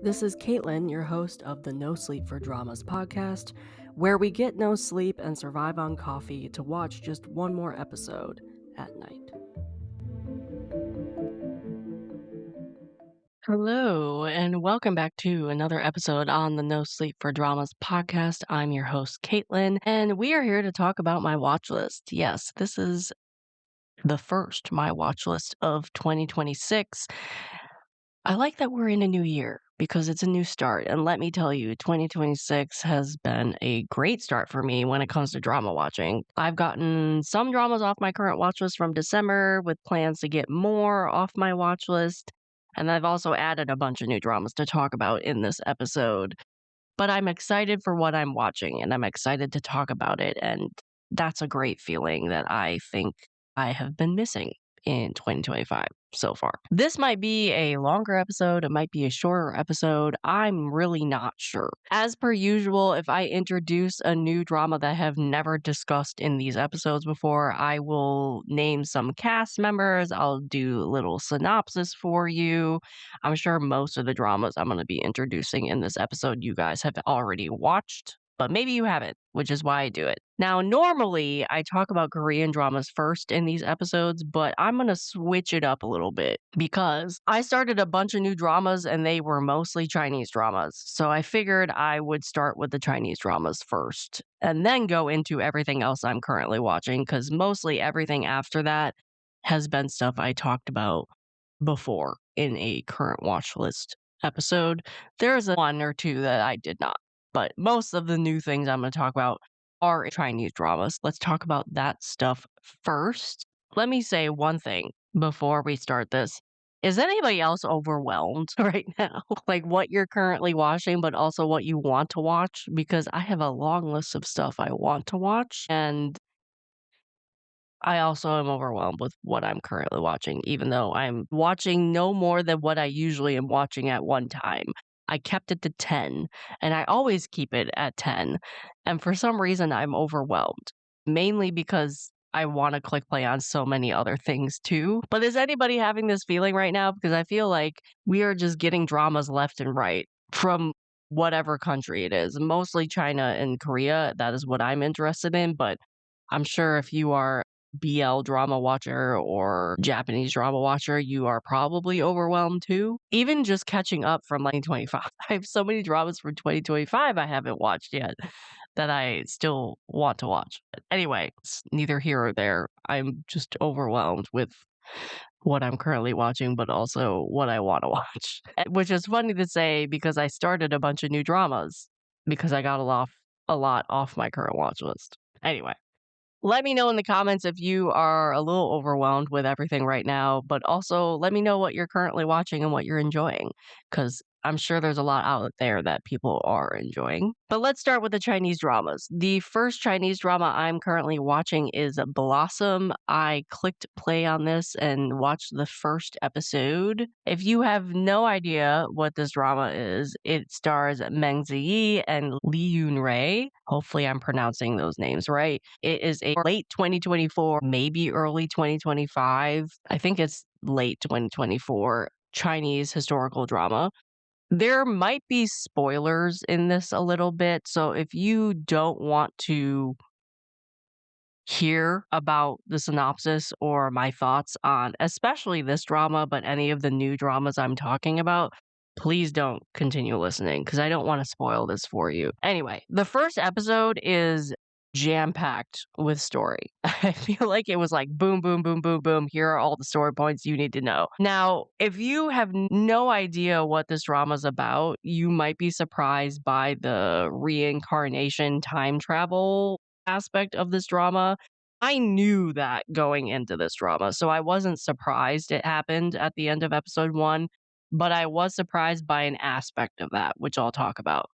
This is Caitlin, your host of the No Sleep for Dramas podcast, where we get no sleep and survive on coffee to watch just one more episode at night. Hello, and welcome back to another episode on the No Sleep for Dramas podcast. I'm your host, Caitlin, and we are here to talk about my watch list. Yes, this is the first My Watch List of 2026. I like that we're in a new year because it's a new start. And let me tell you, 2026 has been a great start for me when it comes to drama watching. I've gotten some dramas off my current watch list from December with plans to get more off my watch list. And I've also added a bunch of new dramas to talk about in this episode. But I'm excited for what I'm watching and I'm excited to talk about it. And that's a great feeling that I think I have been missing in 2025 so far. This might be a longer episode, it might be a shorter episode. I'm really not sure. As per usual, if I introduce a new drama that I have never discussed in these episodes before, I will name some cast members, I'll do a little synopsis for you. I'm sure most of the dramas I'm going to be introducing in this episode you guys have already watched, but maybe you haven't, which is why I do it. Now, normally I talk about Korean dramas first in these episodes, but I'm going to switch it up a little bit because I started a bunch of new dramas and they were mostly Chinese dramas. So I figured I would start with the Chinese dramas first and then go into everything else I'm currently watching because mostly everything after that has been stuff I talked about before in a current watch list episode. There's one or two that I did not, but most of the new things I'm going to talk about are Chinese dramas. Let's talk about that stuff first. Let me say one thing before we start this. Is anybody else overwhelmed right now? Like what you're currently watching, but also what you want to watch? Because I have a long list of stuff I want to watch, and I also am overwhelmed with what I'm currently watching, even though I'm watching no more than what I usually am watching at one time. I kept it to 10, and I always keep it at 10. And for some reason, I'm overwhelmed, mainly because I want to click play on so many other things too. But is anybody having this feeling right now? Because I feel like we are just getting dramas left and right from whatever country it is, mostly China and Korea. That is what I'm interested in. But I'm sure if you are BL drama watcher or Japanese drama watcher, you are probably overwhelmed too. Even just catching up from like 2025. I have so many dramas from 2025 I haven't watched yet that I still want to watch. But anyway, it's neither here or there. I'm just overwhelmed with what I'm currently watching, but also what I want to watch. Which is funny to say because I started a bunch of new dramas because I got a lot off my current watch list. Anyway. Let me know in the comments if you are a little overwhelmed with everything right now, but also let me know what you're currently watching and what you're enjoying, because I'm sure there's a lot out there that people are enjoying. But let's start with the Chinese dramas. The first Chinese drama I'm currently watching is Blossom. I clicked play on this and watched the first episode. If you have no idea what this drama is, it stars Meng Ziyi and Lee Yoon Rae. Hopefully I'm pronouncing those names right. It is a late 2024, maybe early 2025. I think it's late 2024 Chinese historical drama. There might be spoilers in this a little bit, so if you don't want to hear about the synopsis or my thoughts on especially this drama, but any of the new dramas I'm talking about, please don't continue listening because I don't want to spoil this for you. Anyway, the first episode is jam-packed with story. I feel like it was like boom, boom, boom, boom, boom. Here are all the story points you need to know. Now, if you have no idea what this drama is about, you might be surprised by the reincarnation time travel aspect of this drama. I knew that going into this drama, so I wasn't surprised it happened at the end of episode 1, but I was surprised by an aspect of that, which I'll talk about.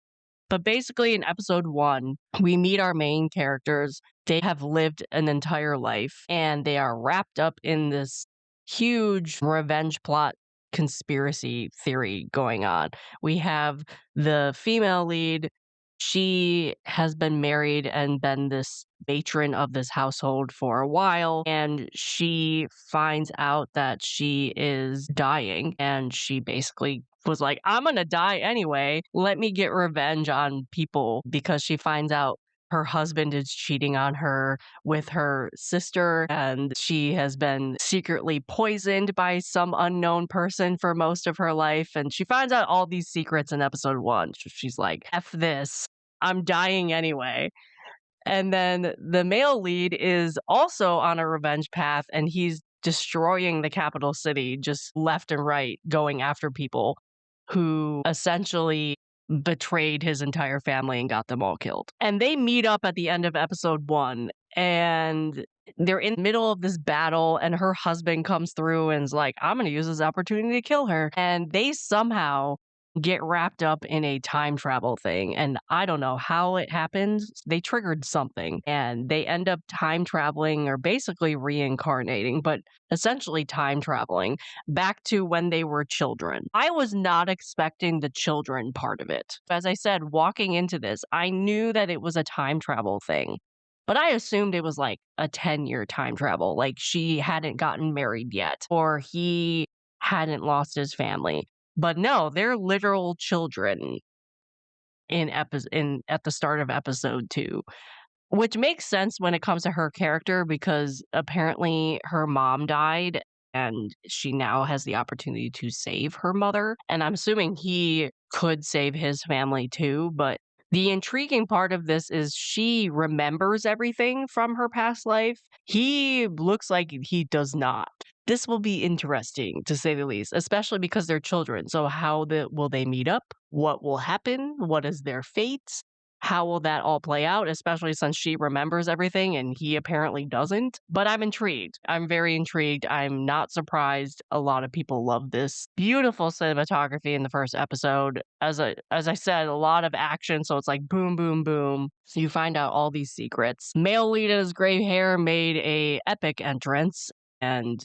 But basically, in episode 1, we meet our main characters. They have lived an entire life, and they are wrapped up in this huge revenge plot conspiracy theory going on. We have the female lead. She has been married and been this matron of this household for a while, and she finds out that she is dying, and she basically was like, I'm gonna die anyway. Let me get revenge on people because she finds out her husband is cheating on her with her sister, and she has been secretly poisoned by some unknown person for most of her life. And she finds out all these secrets in episode one. She's like, F this. I'm dying anyway. And then the male lead is also on a revenge path, and he's destroying the capital city just left and right, going after people who essentially betrayed his entire family and got them all killed. And they meet up at the end of episode one, and they're in the middle of this battle, and her husband comes through and is like, I'm going to use this opportunity to kill her. And they somehow get wrapped up in a time travel thing. And I don't know how it happens. They triggered something and they end up time traveling or basically reincarnating, but essentially time traveling back to when they were children. I was not expecting the children part of it. As I said, walking into this, I knew that it was a time travel thing. But I assumed it was like a 10-year time travel, like she hadn't gotten married yet, or he hadn't lost his family. But no, they're literal children in at the start of episode 2, which makes sense when it comes to her character because apparently her mom died and she now has the opportunity to save her mother. And I'm assuming he could save his family too, but the intriguing part of this is she remembers everything from her past life. He looks like he does not. This will be interesting to say the least, especially because they're children. So will they meet up? What will happen? What is their fate? How will that all play out, especially since she remembers everything and he apparently doesn't? But I'm intrigued. I'm very intrigued. I'm not surprised. A lot of people love this. Beautiful cinematography in the first episode. As I said, a lot of action, so it's like boom, boom, boom. So you find out all these secrets. Male lead in his gray hair made a epic entrance, and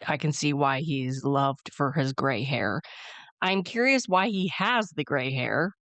I can see why he's loved for his gray hair. I'm curious why he has the gray hair.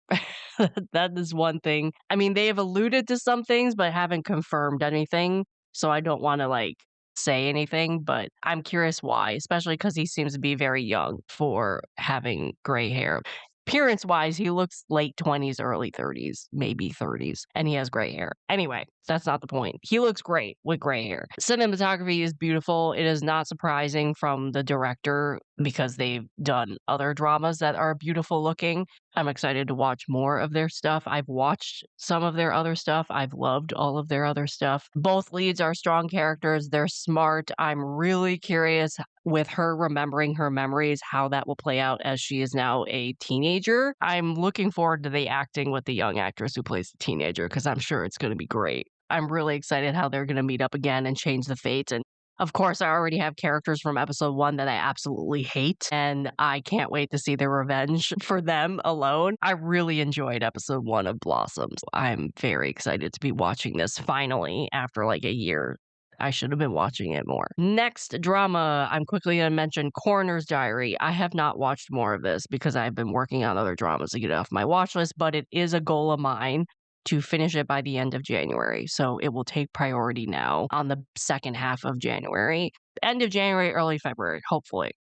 That is one thing. I mean, they have alluded to some things, but haven't confirmed anything. So I don't want to like say anything, but I'm curious why, especially because he seems to be very young for having gray hair. Appearance wise, he looks late 20s, early 30s, maybe 30s, and he has gray hair. Anyway, that's not the point. He looks great with gray hair. Cinematography is beautiful. It is not surprising from the director because they've done other dramas that are beautiful looking. I'm excited to watch more of their stuff. I've watched some of their other stuff. I've loved all of their other stuff. Both leads are strong characters. They're smart. I'm really curious with her remembering her memories, how that will play out as she is now a teenager. I'm looking forward to the acting with the young actress who plays the teenager because I'm sure it's going to be great. I'm really excited how they're going to meet up again and change the fates. And of course, I already have characters from episode 1 that I absolutely hate, and I can't wait to see their revenge for them alone. I really enjoyed episode 1 of Blossoms. I'm very excited to be watching this finally after like a year. I should have been watching it more. Next drama, I'm quickly going to mention Coroner's Diary. I have not watched more of this because I've been working on other dramas to get it off my watch list, but it is a goal of mine to finish it by the end of January. So it will take priority now on the second half of January, end of January, early February, hopefully.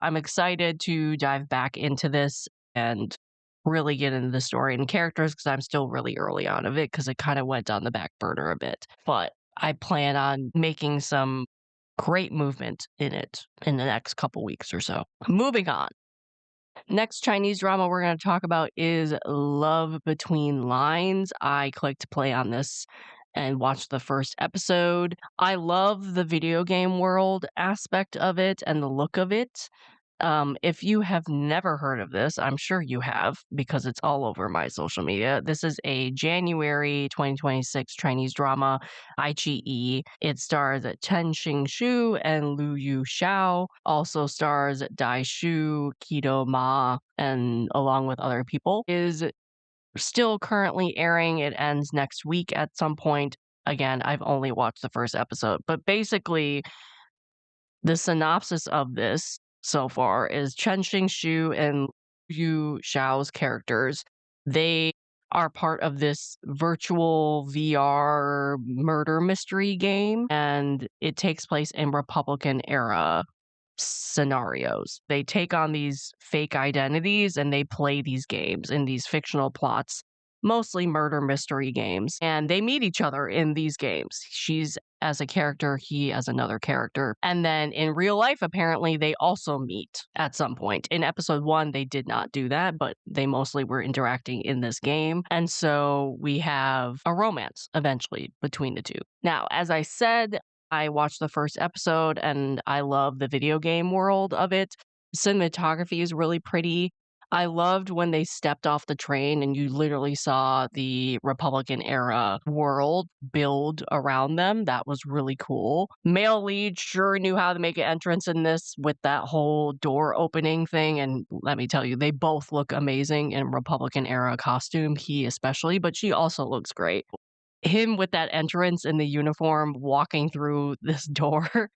I'm excited to dive back into this and really get into the story and characters because I'm still really early on of it because it kind of went on the back burner a bit. But I plan on making some great movement in it in the next couple weeks or so. Moving on. Next Chinese drama we're going to talk about is Love Between Lines. I clicked play on this and watched the first episode. I love the video game world aspect of it and the look of it. If you have never heard of this, I'm sure you have because it's all over my social media. This is a January 2026 Chinese drama, iQIYI. It stars Chen Xingxu and Lu Yu Xiao. Also stars Dai Shu, Ma, and along with other people. Is still currently airing. It ends next week at some point. Again, I've only watched the first episode, but basically the synopsis of this so far is Chen Xingxu and Yu Xiao's characters. They are part of this virtual VR murder mystery game, and it takes place in Republican era scenarios. They take on these fake identities and they play these games in these fictional plots, mostly murder mystery games, and they meet each other in these games. She's as a character, he as another character. And then in real life, apparently, they also meet at some point. In episode one, they did not do that, but they mostly were interacting in this game. And so we have a romance eventually between the two. Now, as I said, I watched the first episode and I love the video game world of it. Cinematography is really pretty. I loved when they stepped off the train and you literally saw the Republican era world build around them. That was really cool. Male lead sure knew how to make an entrance in this with that whole door opening thing. And let me tell you, they both look amazing in Republican era costume, he especially, but she also looks great. Him with that entrance in the uniform walking through this door,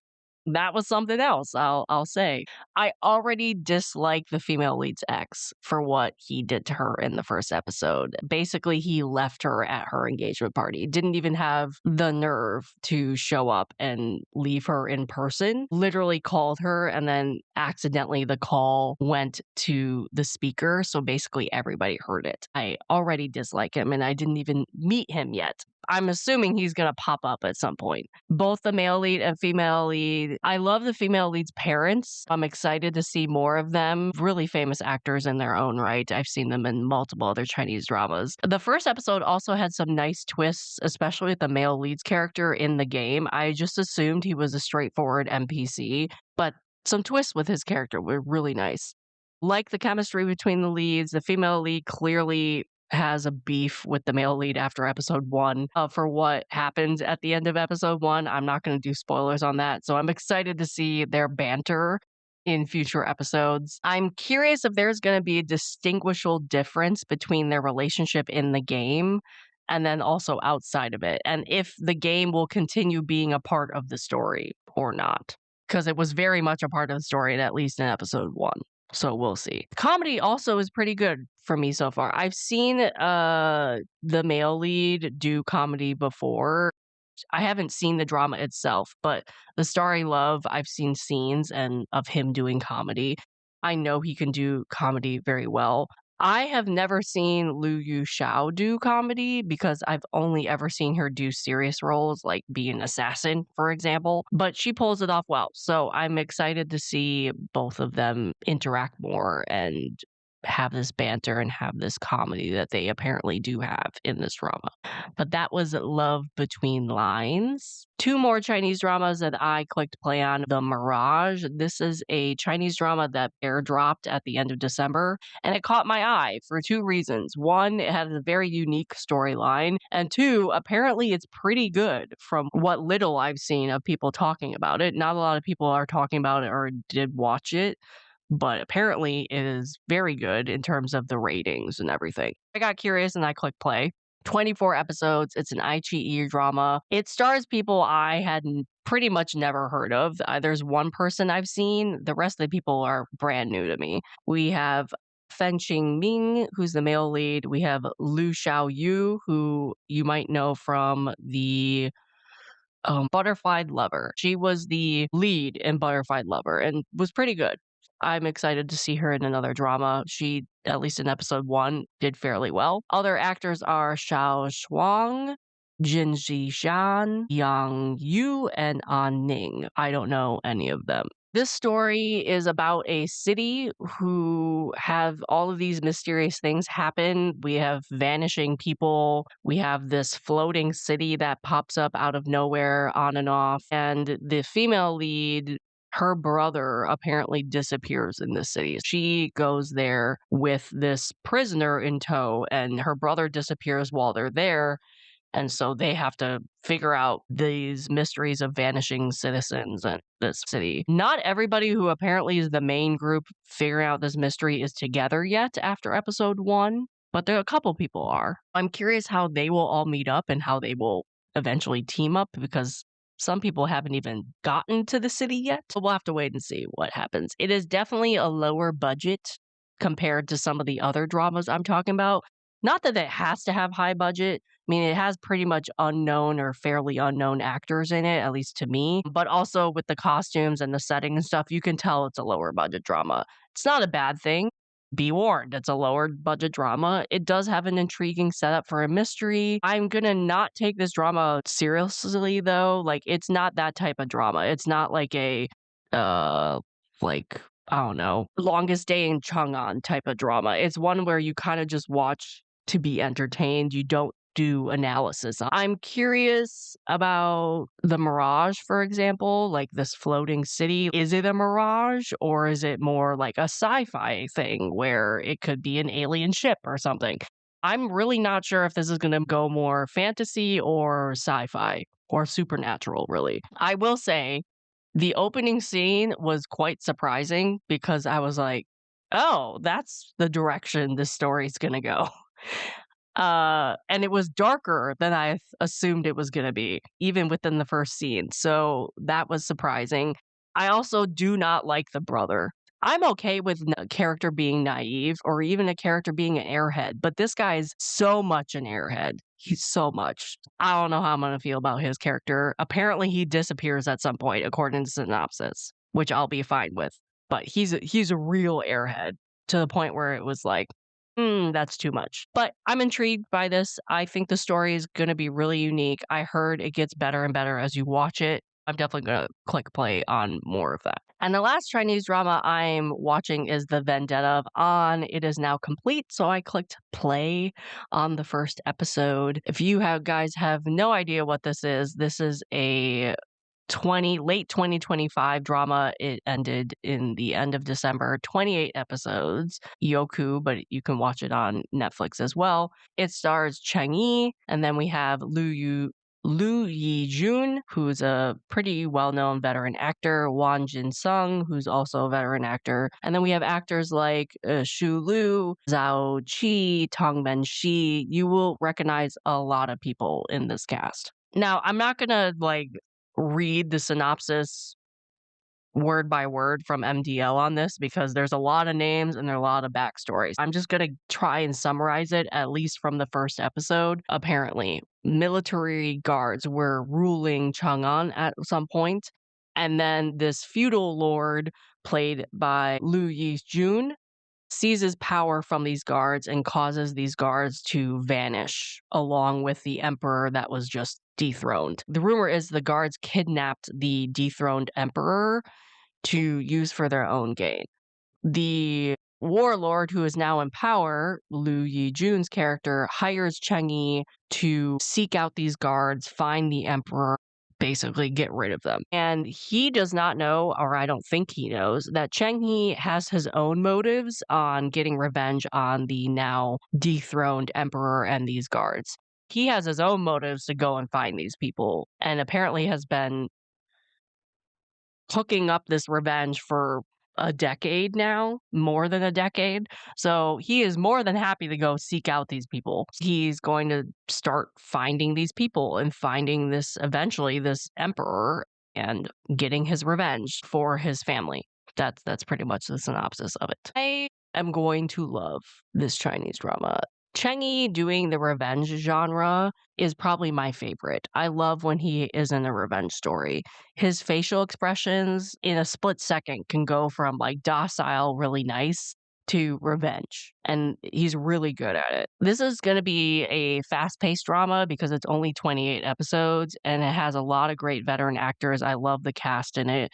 that was something else, I'll say. I already dislike the female lead's ex for what he did to her in the first episode. Basically, he left her at her engagement party. Didn't even have the nerve to show up and leave her in person. Literally called her and then accidentally the call went to the speaker, so basically everybody heard it. I already dislike him and I didn't even meet him yet. I'm assuming he's gonna pop up at some point. Both the male lead and female lead. I love the female lead's parents. I'm excited to see more of them. Really famous actors in their own right. I've seen them in multiple other Chinese dramas. The first episode also had some nice twists, especially with the male lead's character in the game. I just assumed he was a straightforward NPC, but some twists with his character were really nice. Like the chemistry between the leads, the female lead clearly has a beef with the male lead after episode one for what happens at the end of episode one. I'm not going to do spoilers on that. So I'm excited to see their banter in future episodes. I'm curious if there's going to be a distinguishable difference between their relationship in the game and then also outside of it, and if the game will continue being a part of the story or not. Because it was very much a part of the story, at least in episode one. So we'll see. Comedy also is pretty good for me so far. I've seen the male lead do comedy before. I haven't seen the drama itself, but the Starry Love, I've seen scenes and of him doing comedy. I know he can do comedy very well. I have never seen Lu Yu Xiao do comedy because I've only ever seen her do serious roles like be an assassin, for example, but she pulls it off well. So I'm excited to see both of them interact more and have this banter and have this comedy that they apparently do have in this drama. But that was Love Between Lines. Two more Chinese dramas that I clicked play on. The Mirage. This is a Chinese drama that airdropped at the end of December, and it caught my eye for two reasons. One, it has a very unique storyline, and two, apparently it's pretty good from what little I've seen of people talking about it. Not a lot of people are talking about it or did watch it, but apparently it is very good in terms of the ratings and everything. I got curious and I clicked play. 24 episodes. It's an iQIYI drama. It stars people I had pretty much never heard of. There's one person I've seen. The rest of the people are brand new to me. We have Fen Ming, who's the male lead. We have Lu Xiao Yu, who you might know from the Butterflied Lover. She was the lead in Butterflied Lover and was pretty good. I'm excited to see her in another drama. She, at least in episode one, did fairly well. Other actors are Xiao Shuang, Jin Zhishan, Yang Yu, and An Ning. I don't know any of them. This story is about a city who have all of these mysterious things happen. We have vanishing people. We have this floating city that pops up out of nowhere on and off. And the female lead, her brother apparently disappears in this city. She goes there with this prisoner in tow, and her brother disappears while they're there. And so they have to figure out these mysteries of vanishing citizens in this city. Not everybody who apparently is the main group figuring out this mystery is together yet after episode one, but there are a couple people are. I'm curious how they will all meet up and how they will eventually team up because some people haven't even gotten to the city yet. So we'll have to wait and see what happens. It is definitely a lower budget compared to some of the other dramas I'm talking about. Not that it has to have high budget. I mean, it has pretty much unknown or fairly unknown actors in it, at least to me. But also with the costumes and the setting and stuff, you can tell it's a lower budget drama. It's not a bad thing. Be warned, it's a lower budget drama. It does have an intriguing setup for a mystery. I'm gonna not take this drama seriously though. Like, it's not that type of drama. It's not like a uh like I don't know, Longest Day in Chang'an type of drama. It's one where you kind of just watch to be entertained. You don't do analysis. I'm curious about the Mirage, for example, like this floating city. Is it a mirage or is it more like a sci-fi thing where it could be an alien ship or something? I'm really not sure if this is going to go more fantasy or sci-fi or supernatural, really. I will say the opening scene was quite surprising because I was like, "Oh, that's the direction this story's gonna go." And it was darker than I assumed it was gonna be, even within the first scene, so that was surprising. I also do not like the brother. I'm okay with a character being naive or even a character being an airhead, but this guy is so much an airhead. He's so much. I don't know how I'm gonna feel about his character. Apparently, he disappears at some point, according to synopsis, which I'll be fine with. But he's a real airhead to the point where it was like, that's too much. But I'm intrigued by this. I think the story is gonna be really unique. I heard it gets better and better as you watch it. I'm definitely gonna click play on more of that. And the last Chinese drama I'm watching is The Vendetta of On. It is now complete, so I clicked play on the first episode. If you guys have no idea what this is a late 2025 drama. It ended in the end of December, 28 episodes, Yoku, but you can watch it on Netflix as well. It stars Cheng Yi, and then we have Lu Yi Jun, who's a pretty well-known veteran actor, Wan Jin Sung, who's also a veteran actor, and then we have actors like Shu Lu, Zhao Qi, Tong Men Shi. You will recognize a lot of people in this cast. Now, I'm not gonna read the synopsis word by word from MDL on this because there's a lot of names and there are a lot of backstories. I'm just going to try and summarize it, at least from the first episode. Apparently, military guards were ruling Chang'an at some point, and then this feudal lord, played by Lu Yi-jun, seizes power from these guards and causes these guards to vanish along with the emperor that was just dethroned. The rumor is the guards kidnapped the dethroned emperor to use for their own gain. The warlord who is now in power, Lu Yi-jun's character, hires Cheng Yi to seek out these guards, find the emperor, basically get rid of them. And he does not know, or I don't think he knows, that Cheng Yi has his own motives on getting revenge on the now dethroned emperor and these guards. He has his own motives to go and find these people, and apparently has been cooking up this revenge for a decade now, more than a decade. So he is more than happy to go seek out these people. He's going to start finding these people and finding eventually this emperor and getting his revenge for his family. That's pretty much the synopsis of it. I am going to love this Chinese drama. Cheng Yi doing the revenge genre is probably my favorite. I love when he is in a revenge story. His facial expressions in a split second can go from docile, really nice, to revenge. And he's really good at it. This is going to be a fast paced drama because it's only 28 episodes and it has a lot of great veteran actors. I love the cast in it.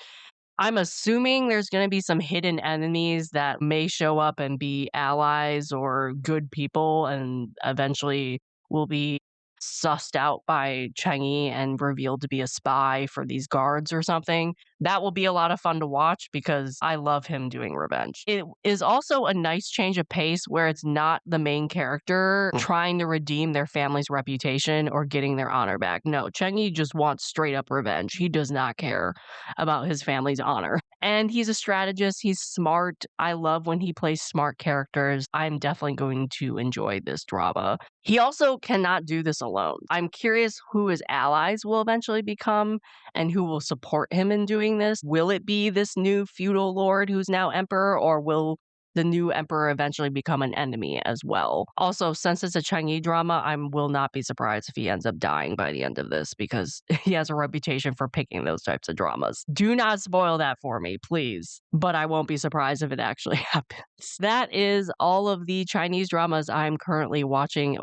I'm assuming there's going to be some hidden enemies that may show up and be allies or good people and eventually will be sussed out by Cheng Yi and revealed to be a spy for these guards or something. That will be a lot of fun to watch because I love him doing revenge. It is also a nice change of pace where it's not the main character trying to redeem their family's reputation or getting their honor back. No, Cheng Yi just wants straight up revenge. He does not care about his family's honor. And he's a strategist. He's smart. I love when he plays smart characters. I'm definitely going to enjoy this drama. He also cannot do this alone. I'm curious who his allies will eventually become and who will support him in doing this. Will it be this new feudal lord who's now emperor, or will the new emperor eventually become an enemy as well. Also, since it's a Chinese drama, I will not be surprised if he ends up dying by the end of this because he has a reputation for picking those types of dramas. Do not spoil that for me, please. But I won't be surprised if it actually happens. That is all of the Chinese dramas I'm currently watching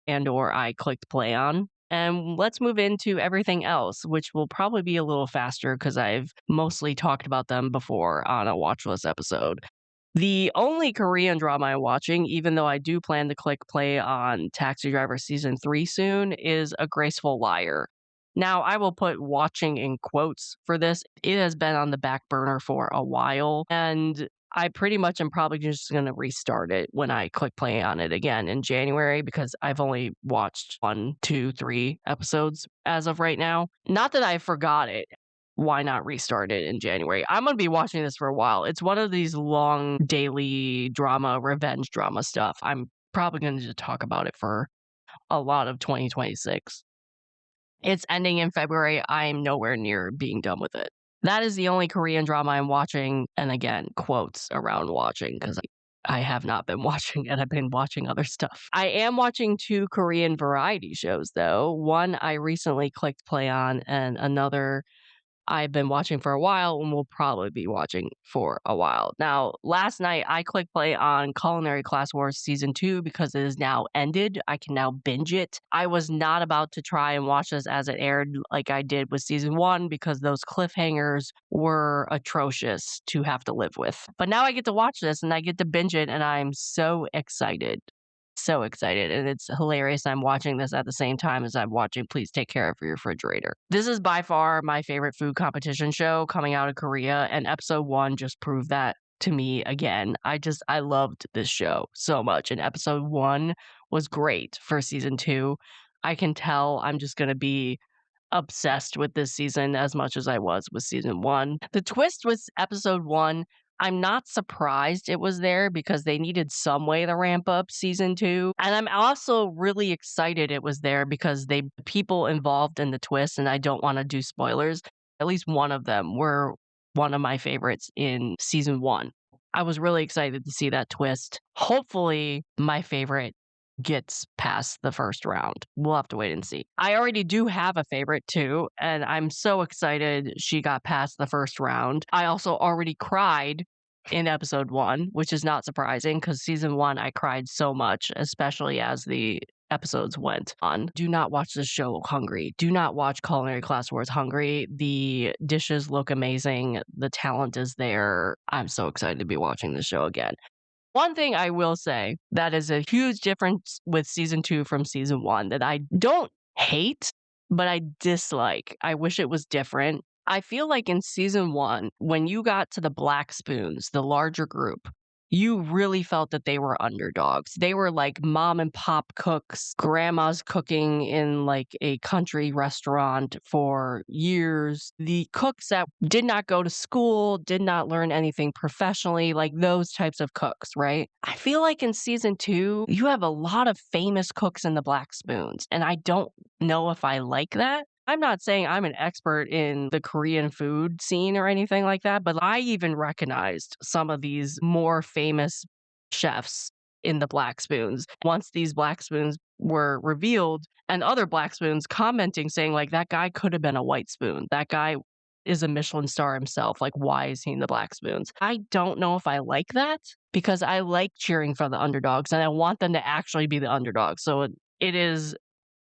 and/or I clicked play on. And let's move into everything else, which will probably be a little faster because I've mostly talked about them before on a watch list episode. The only Korean drama I'm watching, even though I do plan to click play on Taxi Driver Season 3 soon, is A Graceful Liar. Now, I will put watching in quotes for this. It has been on the back burner for a while, and I pretty much am probably just going to restart it when I click play on it again in January because I've only watched 1, 2, 3 episodes as of right now. Not that I forgot it. Why not restart it in January? I'm going to be watching this for a while. It's one of these long daily drama, revenge drama stuff. I'm probably going to just talk about it for a lot of 2026. It's ending in February. I'm nowhere near being done with it. That is the only Korean drama I'm watching. And again, quotes around watching because I have not been watching it. I've been watching other stuff. I am watching 2 Korean variety shows, though. One I recently clicked play on, and another I've been watching for a while and will probably be watching for a while. Now, last night I clicked play on Culinary Class Wars Season 2 because it is now ended. I can now binge it. I was not about to try and watch this as it aired like I did with Season 1 because those cliffhangers were atrocious to have to live with. But now I get to watch this and I get to binge it, and I'm so excited. So excited, and it's hilarious. I'm watching this at the same time as I'm watching Please Take Care of Your Refrigerator. This is by far my favorite food competition show coming out of Korea, and episode 1 just proved that to me again. I loved this show so much, and episode 1 was great for season 2. I can tell I'm just gonna be obsessed with this season as much as I was with season 1. The twist with episode 1, I'm not surprised it was there because they needed some way to ramp up season 2. And I'm also really excited it was there because they people involved in the twist, and I don't want to do spoilers. At least one of them were one of my favorites in season 1. I was really excited to see that twist. Hopefully, my favorite gets past the first round. We'll have to wait and see. I already do have a favorite too, and I'm so excited she got past the first round. I also already cried in episode 1, which is not surprising because season 1 I cried so much, especially as the episodes went on. Do not watch this show hungry. Do not watch Culinary Class Wars hungry. The dishes look amazing. The talent is there. I'm so excited to be watching this show again. One thing I will say that is a huge difference with season 2 from season 1 that I don't hate, but I dislike. I wish it was different. I feel like in season 1, when you got to the Black Spoons, the larger group, you really felt that they were underdogs. They were like mom and pop cooks, grandmas cooking in like a country restaurant for years. The cooks that did not go to school, did not learn anything professionally, like those types of cooks, right? I feel like in season 2, you have a lot of famous cooks in the Black Spoons, and I don't know if I like that. I'm not saying I'm an expert in the Korean food scene or anything like that, but I even recognized some of these more famous chefs in the Black Spoons. Once these Black Spoons were revealed, and other Black Spoons commenting saying, like, that guy could have been a White Spoon. That guy is a Michelin star himself. Like, why is he in the Black Spoons? I don't know if I like that because I like cheering for the underdogs and I want them to actually be the underdogs. So it is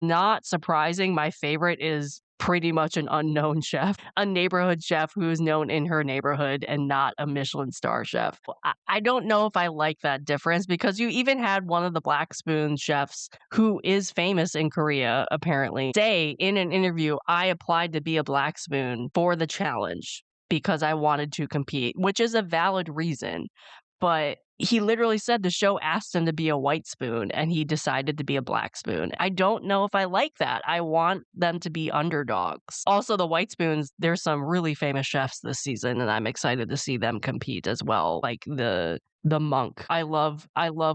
not surprising, my favorite is pretty much an unknown chef, a neighborhood chef who is known in her neighborhood and not a Michelin star chef. I don't know if I like that difference because you even had one of the Black Spoon chefs who is famous in Korea, apparently, say in an interview, I applied to be a Black Spoon for the challenge because I wanted to compete, which is a valid reason. But he literally said the show asked him to be a White Spoon and he decided to be a Black Spoon. I don't know if I like that. I want them to be underdogs. Also, the White Spoons, there's some really famous chefs this season and I'm excited to see them compete as well. Like the monk. I love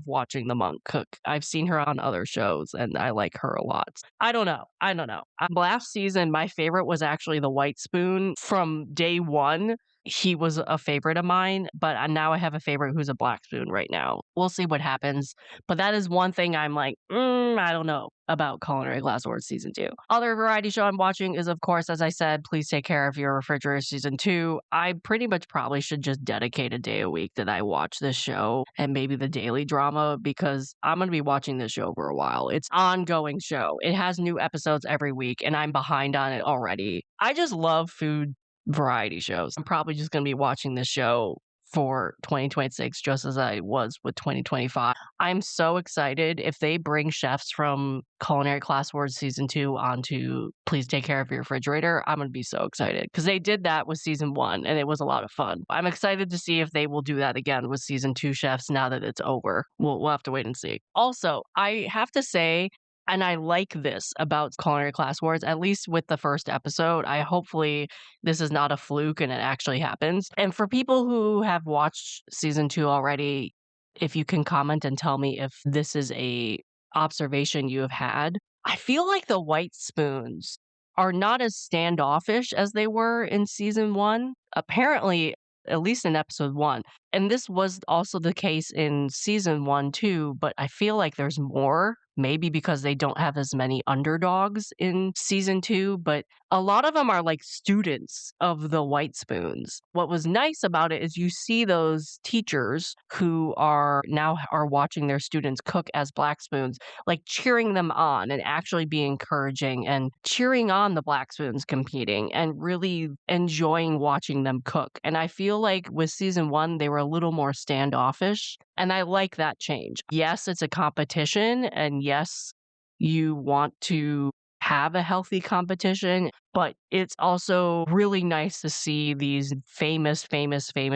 watching the monk cook. I've seen her on other shows and I like her a lot. I don't know. Last season, my favorite was actually the White Spoon from day 1. he was a favorite of mine, but now I have a favorite who's a black spoon right now. We'll see what happens, but that is one thing I'm like, I don't know about Culinary Glass Wars Season 2. Other variety show I'm watching is, of course, as I said, Please Take Care of Your Refrigerator Season 2. I pretty much probably should just dedicate a day a week that I watch this show and maybe the daily drama because I'm going to be watching this show for a while. It's ongoing show. It has new episodes every week and I'm behind on it already. I just love food variety shows. I'm probably just gonna be watching this show for 2026 just as I was with 2025. I'm so excited if they bring chefs from Culinary Class Wars Season 2 onto Please Take Care of Your Refrigerator. I'm gonna be so excited because they did that with Season 1 and it was a lot of fun. I'm excited to see if they will do that again with Season 2 chefs now that it's over. We'll have to wait and see. Also, I have to say, and I like this about Culinary Class Wars, at least with the first episode. I hopefully this is not a fluke and it actually happens. And for people who have watched season 2 already, if you can comment and tell me if this is a observation you have had, I feel like the white spoons are not as standoffish as they were in season 1. Apparently, at least in episode 1. And this was also the case in season 1 too, but I feel like there's more, maybe because they don't have as many underdogs in season 2, but a lot of them are like students of the White Spoons. What was nice about it is you see those teachers who are watching their students cook as Black Spoons, like cheering them on and actually be encouraging and cheering on the Black Spoons competing and really enjoying watching them cook. And I feel like with season 1, they were a little more standoffish, and I like that change. Yes, it's a competition, and yes, you want to have a healthy competition, but it's also really nice to see these famous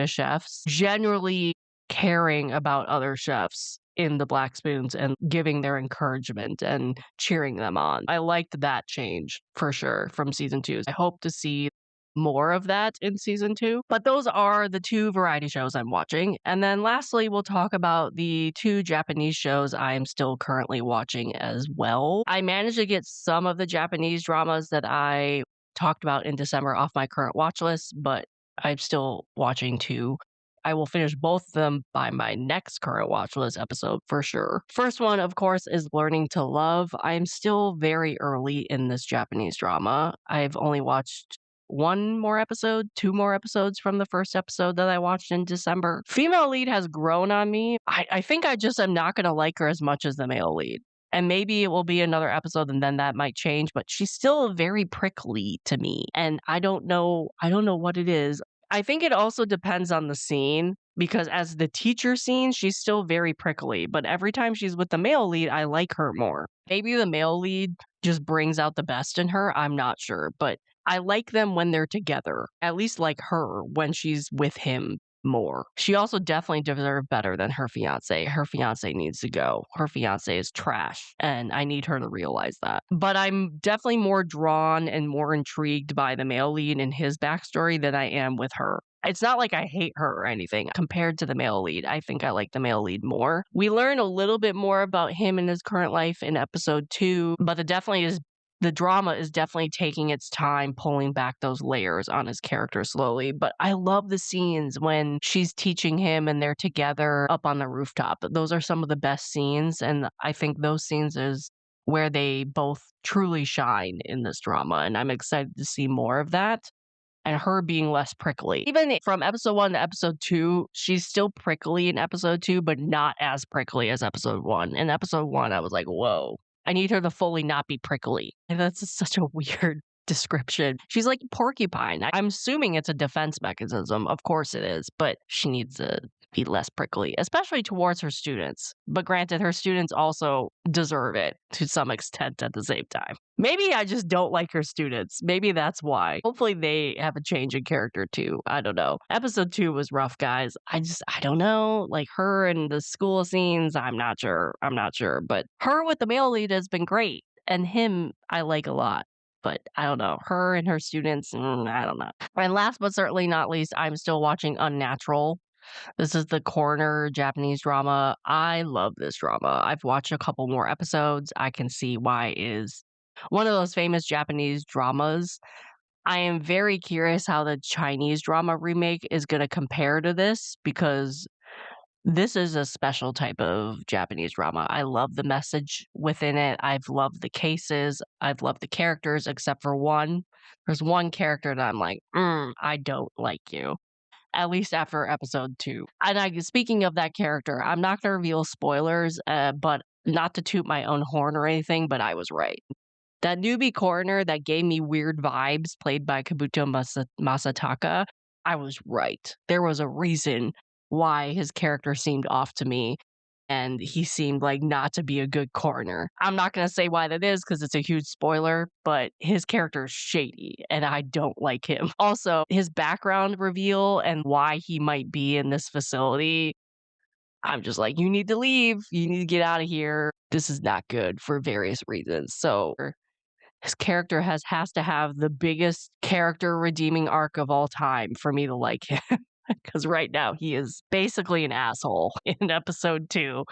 chefs generally caring about other chefs in the Black Spoons and giving their encouragement and cheering them on. I liked that change for sure from season 2. I hope to see more of that in season 2. But those are the 2 variety shows I'm watching. And then lastly, we'll talk about the 2 Japanese shows I am still currently watching as well. I managed to get some of the Japanese dramas that I talked about in December off my current watch list, but I'm still watching 2. I will finish both of them by my next current watch list episode for sure. First one, of course, is Learning to Love. I am still very early in this Japanese drama. I've only watched 2 more episodes from the first episode that I watched in December. Female lead has grown on me. I think I just am not going to like her as much as the male lead. And maybe it will be another episode and then that might change, but she's still very prickly to me. And I don't know what it is. I think it also depends on the scene because as the teacher scene, she's still very prickly, but every time she's with the male lead, I like her more. Maybe the male lead just brings out the best in her, I'm not sure, but I like them when they're together, at least like her when she's with him more. She also definitely deserved better than her fiance. Her fiance needs to go. Her fiance is trash, and I need her to realize that. But I'm definitely more drawn and more intrigued by the male lead and his backstory than I am with her. It's not like I hate her or anything. Compared to the male lead, I think I like the male lead more. We learn a little bit more about him and his current life in episode 2, but the drama is definitely taking its time pulling back those layers on his character slowly. But I love the scenes when she's teaching him and they're together up on the rooftop. Those are some of the best scenes. And I think those scenes is where they both truly shine in this drama. And I'm excited to see more of that. And her being less prickly. Even from episode 1 to episode 2, she's still prickly in episode 2, but not as prickly as episode 1. In episode 1, I was like, whoa. I need her to fully not be prickly. And that's just such a weird description. She's like a porcupine. I'm assuming it's a defense mechanism. Of course it is, but she needs to be less prickly, especially towards her students. But granted, her students also deserve it to some extent at the same time. Maybe I just don't like her students. Maybe that's why. Hopefully they have a change in character too. I don't know. Episode 2 was rough, guys. I don't know. Like her and the school scenes, I'm not sure. But her with the male lead has been great. And him, I like a lot. But I don't know. Her and her students, I don't know. And last but certainly not least, I'm still watching Unnatural. This is the corner Japanese drama. I love this drama. I've watched a couple more episodes. I can see why it is one of those famous Japanese dramas. I am very curious how the Chinese drama remake is gonna compare to this because this is a special type of Japanese drama. I love the message within it. I've loved the cases. I've loved the characters, except for one. There's one character that I'm like, I don't like you. At least after episode 2. And speaking of that character, I'm not gonna reveal spoilers, but not to toot my own horn or anything, but I was right. That newbie coroner that gave me weird vibes, played by Masataka, I was right. There was a reason why his character seemed off to me, and he seemed like not to be a good coroner. I'm not gonna say why that is because it's a huge spoiler, but his character is shady, and I don't like him. Also, his background reveal and why he might be in this facility, I'm just like, "You need to leave. You need to get out of here. This is not good for various reasons." So his character has to have the biggest character redeeming arc of all time for me to like him. Because right now he is basically an asshole in episode 2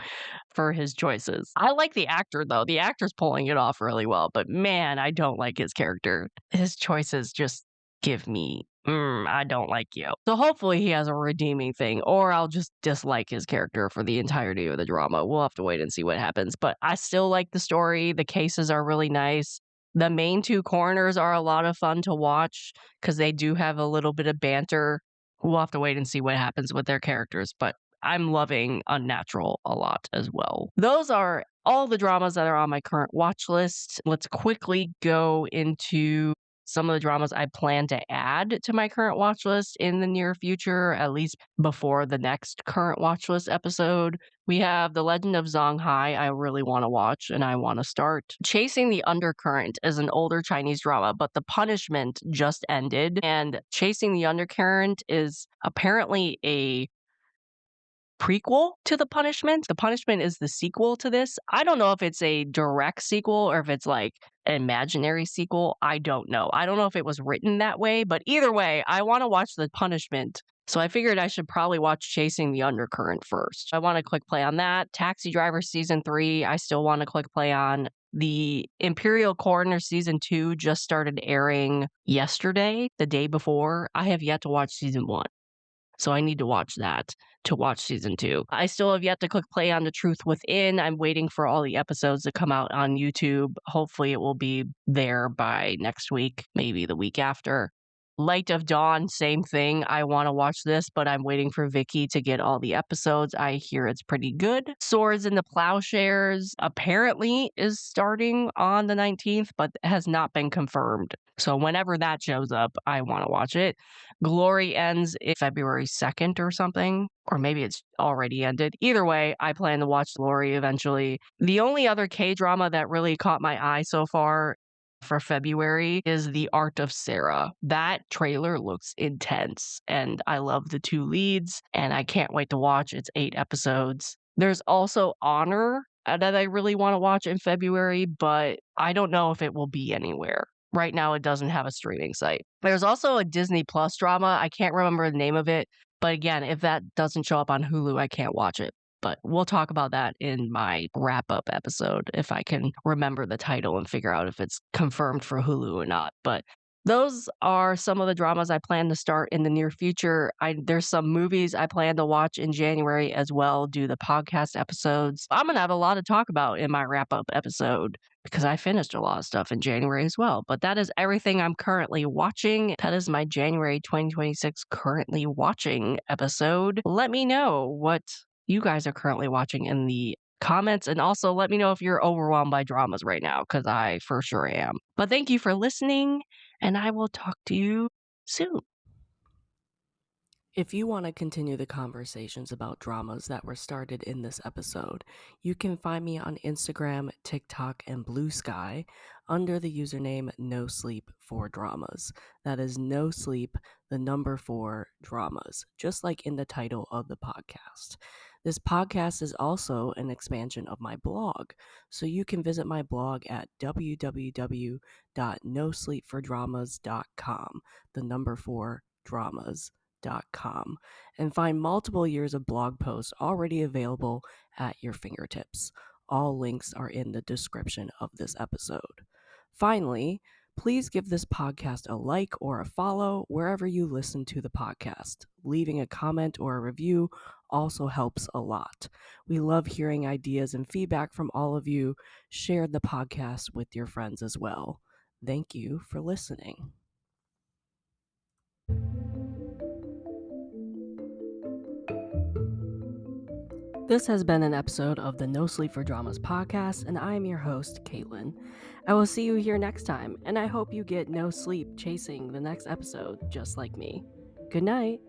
for his choices. I like the actor though. The actor's pulling it off really well, but man, I don't like his character. His choices just give me, I don't like you. So hopefully he has a redeeming thing, or I'll just dislike his character for the entirety of the drama. We'll have to wait and see what happens. But I still like the story. The cases are really nice. The main 2 coroners are a lot of fun to watch because they do have a little bit of banter. We'll have to wait and see what happens with their characters, but I'm loving Unnatural a lot as well. Those are all the dramas that are on my current watch list. Let's quickly go into some of the dramas I plan to add to my current watch list in the near future, at least before the next current watch list episode. We have The Legend of Zonghai, I really want to watch and I want to start. Chasing the Undercurrent is an older Chinese drama, but The Punishment just ended. And Chasing the Undercurrent is apparently a prequel to The Punishment. The Punishment is the sequel to this. I don't know if it's a direct sequel or if it's like an imaginary sequel. I don't know. I don't know if it was written that way, but either way, I want to watch The Punishment. So I figured I should probably watch Chasing the Undercurrent first. I want to click play on that. Taxi Driver Season 3, I still want to click play on. The Imperial Coroner Season 2 just started airing yesterday, the day before. I have yet to watch Season 1. So I need to watch that to watch season 2. I still have yet to click play on The Truth Within. I'm waiting for all the episodes to come out on YouTube. Hopefully, it will be there by next week, maybe the week after. Light of Dawn, same thing. I want to watch this, but I'm waiting for Vicky to get all the episodes. I hear it's pretty good. Swords in the Plowshares apparently is starting on the 19th, but has not been confirmed. So whenever that shows up, I want to watch it. Glory ends in February 2nd or something, or maybe it's already ended. Either way, I plan to watch Glory eventually. The only other K-drama that really caught my eye so far for February is The Art of Sarah. That trailer looks intense, and I love the 2 leads, and I can't wait to watch. It's 8 episodes. There's also Honor that I really want to watch in February, but I don't know if it will be anywhere. Right now, it doesn't have a streaming site. There's also a Disney Plus drama. I can't remember the name of it, but again, if that doesn't show up on Hulu, I can't watch it. But we'll talk about that in my wrap up episode if I can remember the title and figure out if it's confirmed for Hulu or not. But those are some of the dramas I plan to start in the near future. There's some movies I plan to watch in January as well, do the podcast episodes. I'm going to have a lot to talk about in my wrap up episode because I finished a lot of stuff in January as well. But that is everything I'm currently watching. That is my January 2026 currently watching episode. Let me know what you guys are currently watching in the comments, and also let me know if you're overwhelmed by dramas right now, because I for sure am. But thank you for listening, and I will talk to you soon. If you want to continue the conversations about dramas that were started in this episode, you can find me on Instagram, TikTok, and Blue Sky under the username No Sleep for Dramas. That is No Sleep, the number 4 dramas, just like in the title of the podcast. This podcast is also an expansion of my blog, so you can visit my blog at www.nosleepfordramas.com, the number 4 dramas.com, and find multiple years of blog posts already available at your fingertips. All links are in the description of this episode. Finally, Please give this podcast a like or a follow wherever you listen to the podcast. Leaving a comment or a review also helps a lot. We love hearing ideas and feedback from all of you. Share the podcast with your friends as well. Thank you for listening. This has been an episode of the No Sleep for Dramas podcast, and I am your host, Caitlin. I will see you here next time, and I hope you get no sleep chasing the next episode just like me. Good night.